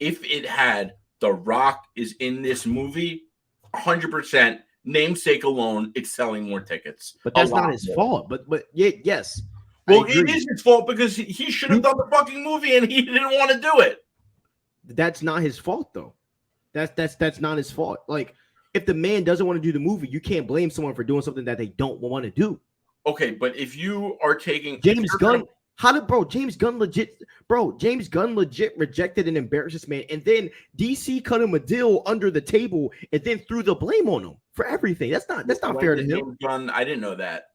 if it had The Rock is in this movie, 100%, namesake alone, it's selling more tickets. But that's not his fault. But yeah, yes. Well, it is his fault because he should have done the fucking movie and he didn't want to do it. That's not his fault, though. That's not his fault. Like, if the man doesn't want to do the movie, you can't blame someone for doing something that they don't want to do. Okay, but if you are taking James Gunn, James Gunn legit rejected and embarrassed this man, and then DC cut him a deal under the table and then threw the blame on him for everything. That's not fair to him. James Gunn, I didn't know that.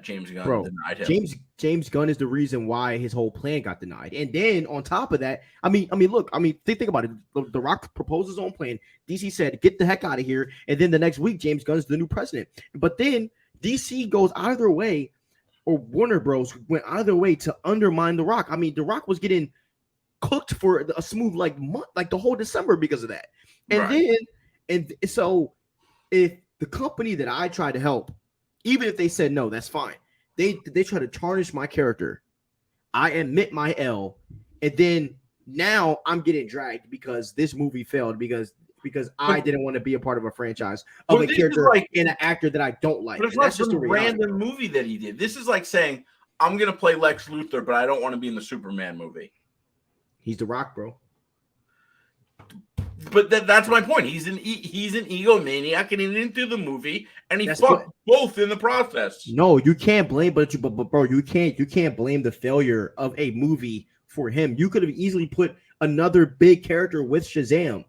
James Gunn denied him. James Gunn is the reason why his whole plan got denied. And then on top of that, think about it. The Rock proposed his own plan. DC said, "Get the heck out of here." And then the next week, James Gunn's the new president. But then DC goes out of their way, or Warner Bros. Went out of their way to undermine The Rock. I mean, The Rock was getting cooked for a smooth month, the whole December because of that. And so if the company that I try to help, even if they said no, that's fine. They try to tarnish my character. I admit my L, and then now I'm getting dragged because this movie failed because I didn't want to be a part of a franchise of a character and an actor that I don't like. But it's not just a random movie that he did. This is like saying, I'm going to play Lex Luthor, but I don't want to be in the Superman movie. He's The Rock, bro. But that's my point. He's an egomaniac, and he didn't do the movie, and he fucked both in the process. No, you can't blame, but bro, you can't blame the failure of a movie for him. You could have easily put another big character with Shazam.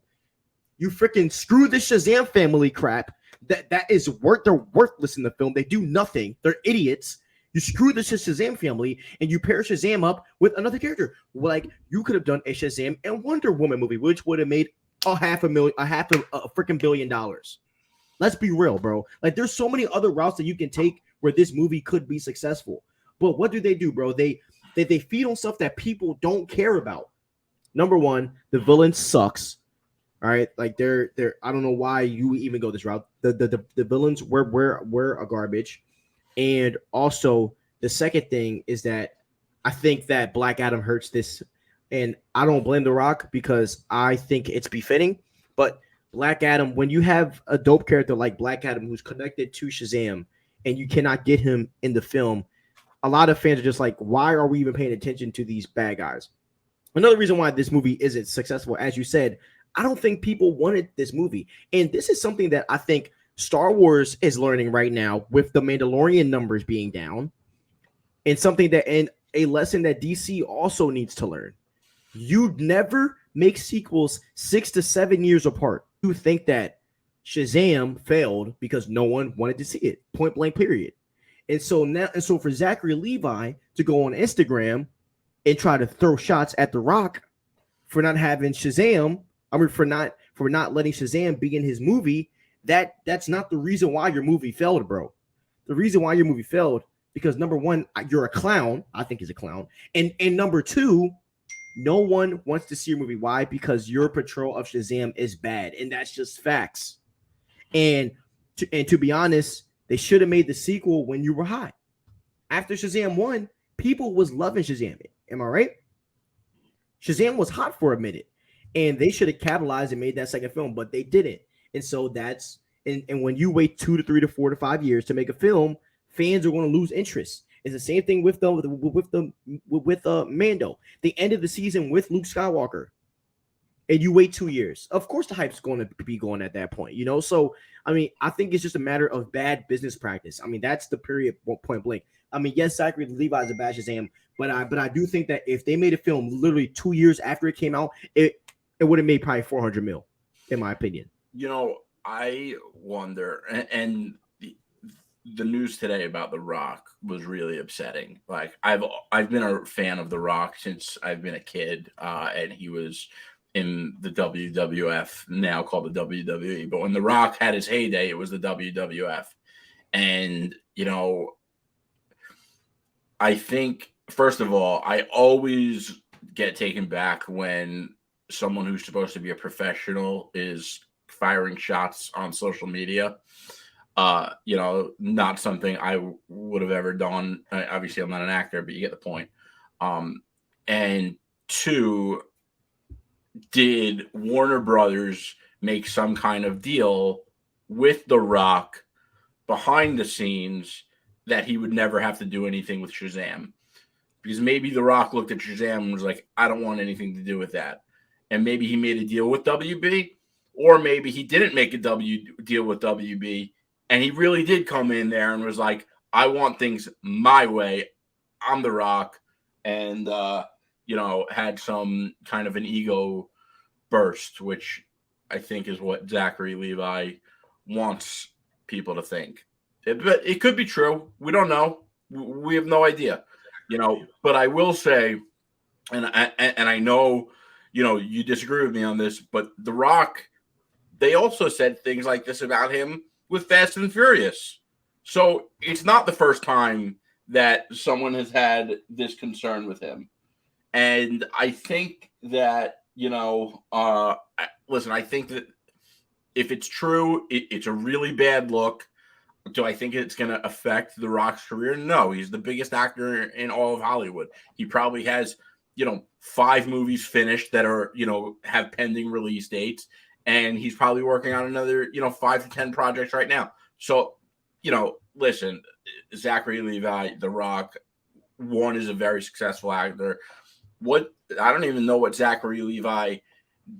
You freaking screw the Shazam family crap. They're worthless in the film. They do nothing. They're idiots. You screw the Shazam family and you pair Shazam up with another character. Like, you could have done a Shazam and Wonder Woman movie, which would have made a freaking $1 billion. Let's be real, bro. Like, there's so many other routes that you can take where this movie could be successful. But what do, bro? They feed on stuff that people don't care about. Number one, the villain sucks. All right, like they're I don't know why you even go this route. The villains were a garbage. And also the second thing is that I think that Black Adam hurts this, and I don't blame The Rock because I think it's befitting. But Black Adam, when you have a dope character like Black Adam who's connected to Shazam and you cannot get him in the film, a lot of fans are just like, why are we even paying attention to these bad guys? Another reason why this movie isn't successful, as you said, I don't think people wanted this movie. And this is something that I think Star Wars is learning right now with the Mandalorian numbers being down, and a lesson that DC also needs to learn. You never make sequels 6 to 7 years apart. You think that Shazam failed because no one wanted to see it, point blank, period. And so for Zachary Levi to go on Instagram and try to throw shots at The Rock for not having Shazam, for not letting Shazam be in his movie, that's not the reason why your movie failed, bro. The reason why your movie failed because number one, you're a clown. I think he's a clown, and number two, no one wants to see your movie. Why? Because your portrayal of Shazam is bad, and that's just facts. And to be honest, they should have made the sequel when you were hot. After Shazam 1, people was loving Shazam. Am I right? Shazam was hot for a minute. And they should have capitalized and made that second film, but they didn't. And so and when you wait 2 to 3 to 4 to 5 years to make a film, fans are going to lose interest. It's the same thing with Mando. They ended the season with Luke Skywalker, and you wait 2 years. Of course, the hype's going to be going at that point, So, I mean, I think it's just a matter of bad business practice. I mean, that's the period, point blank. I mean, yes, Zachary Levi is a bad Shazam, but I do think that if they made a film literally 2 years after it came out, it would have made probably $400 million, in my opinion. I wonder, and the news today about The Rock was really upsetting. Like, I've been a fan of The Rock since I've been a kid, and he was in the WWF, now called the WWE. But when The Rock had his heyday, it was the WWF. And, I think, first of all, I always get taken back when someone who's supposed to be a professional is firing shots on social media. Not something I would have ever done. Obviously, I'm not an actor, but you get the point. And two, did Warner Brothers make some kind of deal with The Rock behind the scenes that he would never have to do anything with Shazam? Because maybe The Rock looked at Shazam and was like, I don't want anything to do with that. And maybe he made a deal with WB, or maybe he didn't make a deal with WB, and he really did come in there and was like, I want things my way. I'm The Rock. And, had some kind of an ego burst, which I think is what Zachary Levi wants people to think. But it could be true. We don't know. We have no idea. But I will say, and I know, you disagree with me on this, but The Rock, they also said things like this about him with Fast and Furious. So it's not the first time that someone has had this concern with him. And I think that, listen, I think that if it's true, it's a really bad look. Do I think it's going to affect The Rock's career? No, he's the biggest actor in all of Hollywood. He probably has, 5 movies finished that are, have pending release dates. And he's probably working on another, 5 to 10 projects right now. So, listen, Zachary Levi, The Rock, one is a very successful actor. I don't even know what Zachary Levi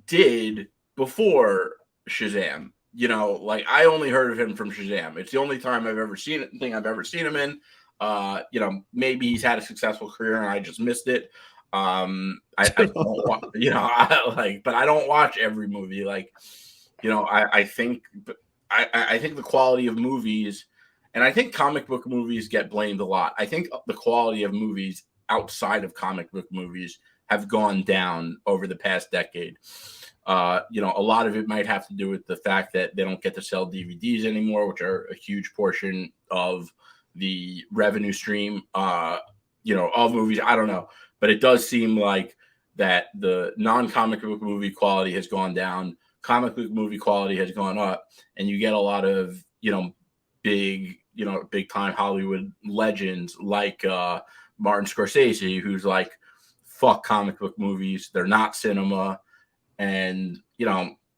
did before Shazam. I only heard of him from Shazam. It's the only time I've ever seen him in. Maybe he's had a successful career and I just missed it. I don't but I don't watch every movie. I think the quality of movies, and I think comic book movies get blamed a lot. I think the quality of movies outside of comic book movies have gone down over the past decade. A lot of it might have to do with the fact that they don't get to sell DVDs anymore, which are a huge portion of the revenue stream, of movies. I don't know, but it does seem like that the non-comic book movie quality has gone down. Comic book movie quality has gone up, and you get a lot of, big time Hollywood legends like Martin Scorsese, who's like, fuck comic book movies. They're not cinema. And,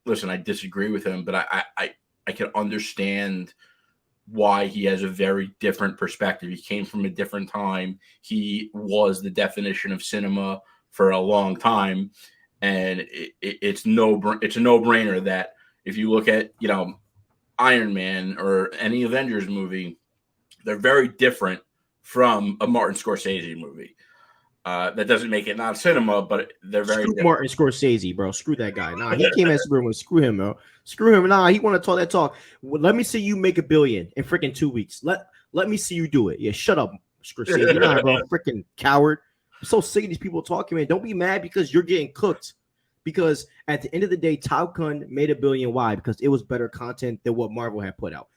listen, I disagree with him, but I can understand why he has a very different perspective. He came from a different time. He was the definition of cinema for a long time. And it's a no-brainer that if you look at, Iron Man or any Avengers movie, they're very different from a Martin Scorsese movie. That doesn't make it not cinema, but they're very different. Martin Scorsese, bro. Screw that guy. Nah, he came as Superman. Screw him, bro. Screw him. Nah, he want to talk that talk. Well, let me see you make $1 billion in freaking 2 weeks. Let me see you do it. Yeah, shut up, Scorsese. Nah, bro. Freaking coward. I'm so sick of these people talking, man. Don't be mad because you're getting cooked. Because at the end of the day, Top Gun made $1 billion. Why? Because it was better content than what Marvel had put out.